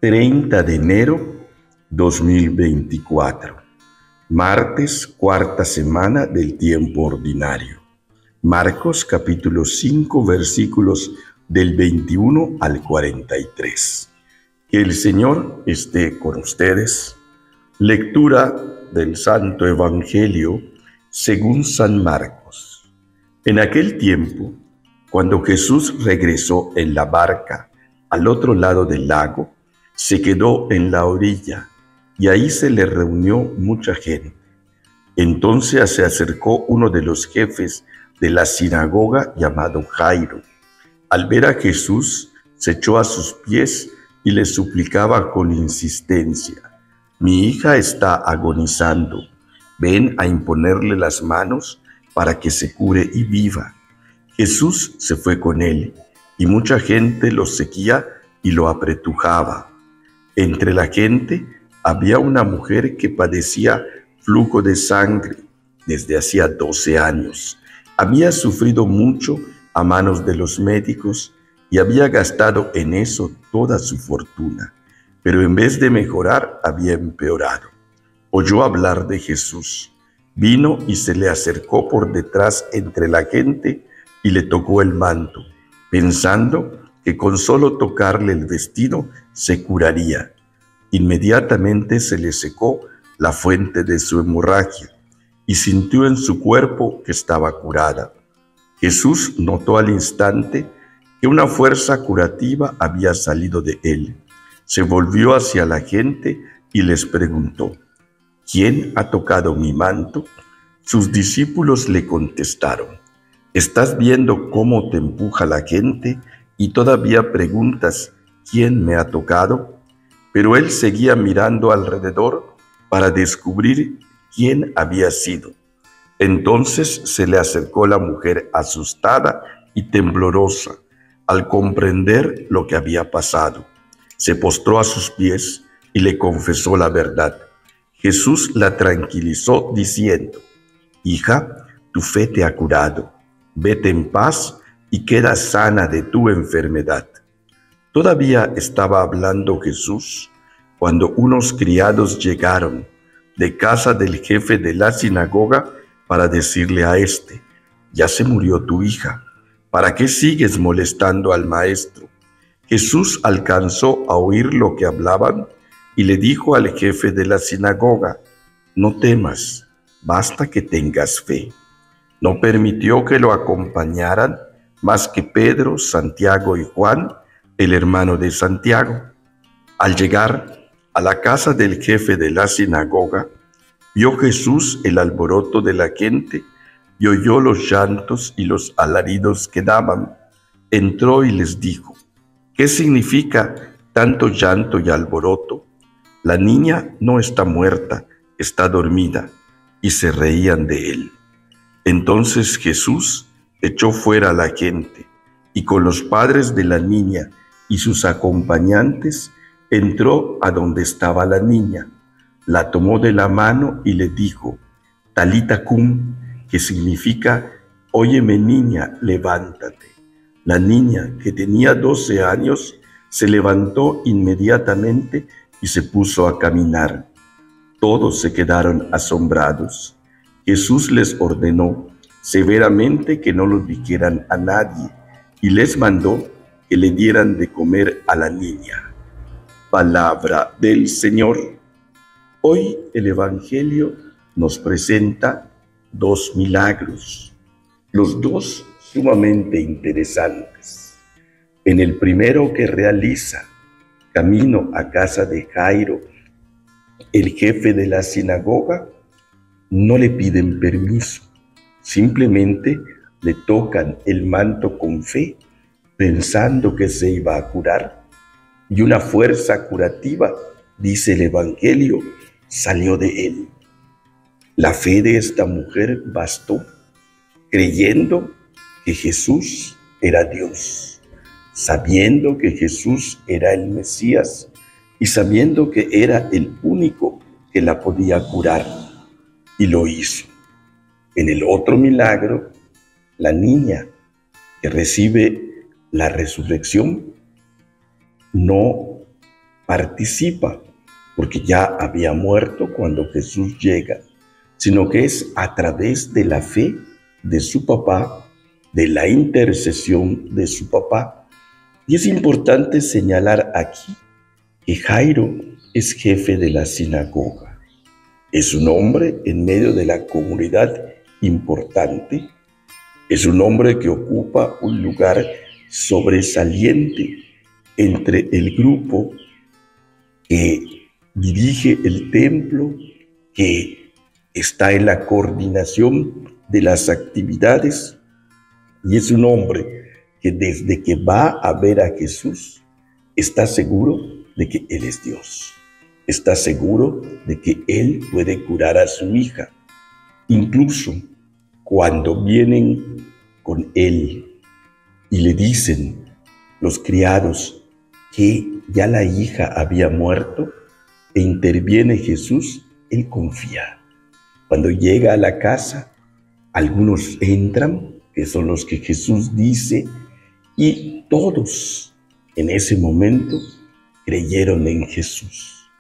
30 de enero 2024, martes, cuarta semana del tiempo ordinario. Marcos capítulo 5, versículos del 21 al 43. Que el Señor esté con ustedes. Lectura del Santo Evangelio según San Marcos. En aquel tiempo, cuando Jesús regresó en la barca al otro lado del lago, se quedó en la orilla y ahí se le reunió mucha gente. Entonces se acercó uno de los jefes de la sinagoga llamado Jairo. Al ver a Jesús, se echó a sus pies y le suplicaba con insistencia: «Mi hija está agonizando. Ven a imponerle las manos para que se cure y viva». Jesús se fue con él, y mucha gente lo seguía y lo apretujaba. Entre la gente había una mujer que padecía flujo de sangre desde hacía 12 años. Había sufrido mucho a manos de los médicos y había gastado en eso toda su fortuna, pero en vez de mejorar, había empeorado. Oyó hablar de Jesús, vino y se le acercó por detrás entre la gente y le tocó el manto, pensando que con solo tocarle el vestido se curaría. Inmediatamente se le secó la fuente de su hemorragia y sintió en su cuerpo que estaba curada. Jesús notó al instante que una fuerza curativa había salido de él. Se volvió hacia la gente y les preguntó: «¿Quién ha tocado mi manto?». Sus discípulos le contestaron: «¿Estás viendo cómo te empuja la gente y todavía preguntas: ¿quién me ha tocado?». Pero él seguía mirando alrededor para descubrir quién había sido. Entonces se le acercó la mujer asustada y temblorosa al comprender lo que había pasado. Se postró a sus pies y le confesó la verdad. Jesús la tranquilizó diciendo: «Hija, tu fe te ha curado. Vete en paz y queda sana de tu enfermedad». Todavía estaba hablando Jesús cuando unos criados llegaron de casa del jefe de la sinagoga para decirle a éste: «Ya se murió tu hija. ¿Para qué sigues molestando al maestro?». Jesús alcanzó a oír lo que hablaban y le dijo al jefe de la sinagoga: «No temas, basta que tengas fe». No permitió que lo acompañaran más que Pedro, Santiago y Juan, el hermano de Santiago. Al llegar a la casa del jefe de la sinagoga, vio Jesús el alboroto de la gente y oyó los llantos y los alaridos que daban. Entró y les dijo: «¿Qué significa tanto llanto y alboroto? La niña no está muerta, está dormida». Y se reían de él. Entonces Jesús echó fuera a la gente y con los padres de la niña y sus acompañantes entró a donde estaba la niña, la tomó de la mano y le dijo: «Talita cum», que significa: «Óyeme niña, levántate». La niña, que tenía 12 años, se levantó inmediatamente y se puso a caminar. Todos se quedaron asombrados. Jesús les ordenó severamente que no lo dijeran a nadie y les mandó que le dieran de comer a la niña. Palabra del Señor. Hoy el Evangelio nos presenta 2 milagros, los dos sumamente interesantes. En el primero que realiza, camino a casa de Jairo, el jefe de la sinagoga, no le piden permiso, simplemente le tocan el manto con fe, pensando que se iba a curar, y una fuerza curativa, dice el Evangelio, salió de él. La fe de esta mujer bastó, creyendo que Jesús era Dios, sabiendo que Jesús era el Mesías y sabiendo que era el único que la podía curar. Y lo hizo. En el otro milagro, la niña que recibe la resurrección no participa, porque ya había muerto cuando Jesús llega, sino que es a través de la fe de su papá, de la intercesión de su papá. Y es importante señalar aquí que Jairo es jefe de la sinagoga. Es un hombre en medio de la comunidad importante. Es un hombre que ocupa un lugar sobresaliente entre el grupo que dirige el templo, que está en la coordinación de las actividades, y es un hombre que desde que va a ver a Jesús está seguro de que Él es Dios. Está seguro de que Él puede curar a su hija. Incluso cuando vienen con Él y le dicen los criados que ya la hija había muerto e interviene Jesús, Él confía. Cuando llega a la casa, algunos entran, que son los que Jesús dice, y todos en ese momento creyeron en Jesús.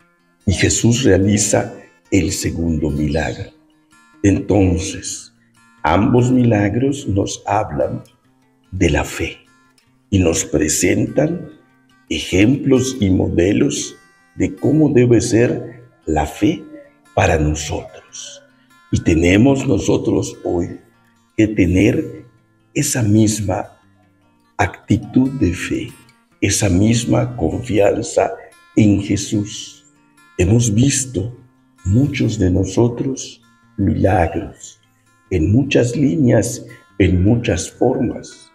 Y Jesús realiza el segundo milagro. Entonces, ambos milagros nos hablan de la fe y nos presentan ejemplos y modelos de cómo debe ser la fe para nosotros. Y tenemos nosotros hoy que tener esa misma actitud de fe, esa misma confianza en Jesús. Hemos visto muchos de nosotros milagros en muchas líneas, en muchas formas.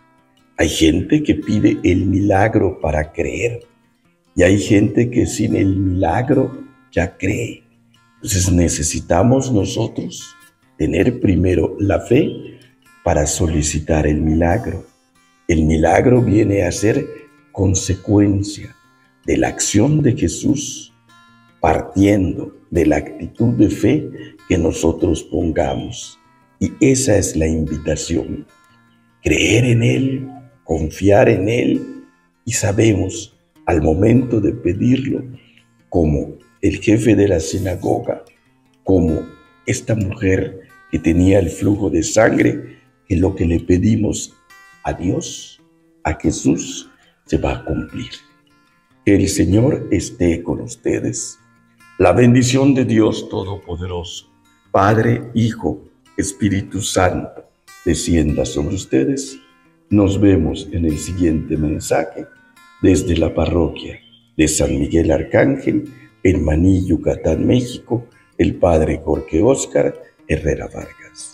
Hay gente que pide el milagro para creer y hay gente que sin el milagro ya cree. Entonces necesitamos nosotros tener primero la fe para solicitar el milagro. El milagro viene a ser consecuencia de la acción de Jesús, partiendo de la actitud de fe que nosotros pongamos. Y esa es la invitación. Creer en Él, confiar en Él, y sabemos al momento de pedirlo, como el jefe de la sinagoga, como esta mujer que tenía el flujo de sangre, que lo que le pedimos a Dios, a Jesús, se va a cumplir. Que el Señor esté con ustedes. La bendición de Dios Todopoderoso, Padre, Hijo, Espíritu Santo, descienda sobre ustedes. Nos vemos en el siguiente mensaje desde la parroquia de San Miguel Arcángel, en Maní, Yucatán, México, el Padre Jorge Óscar Herrera Vargas.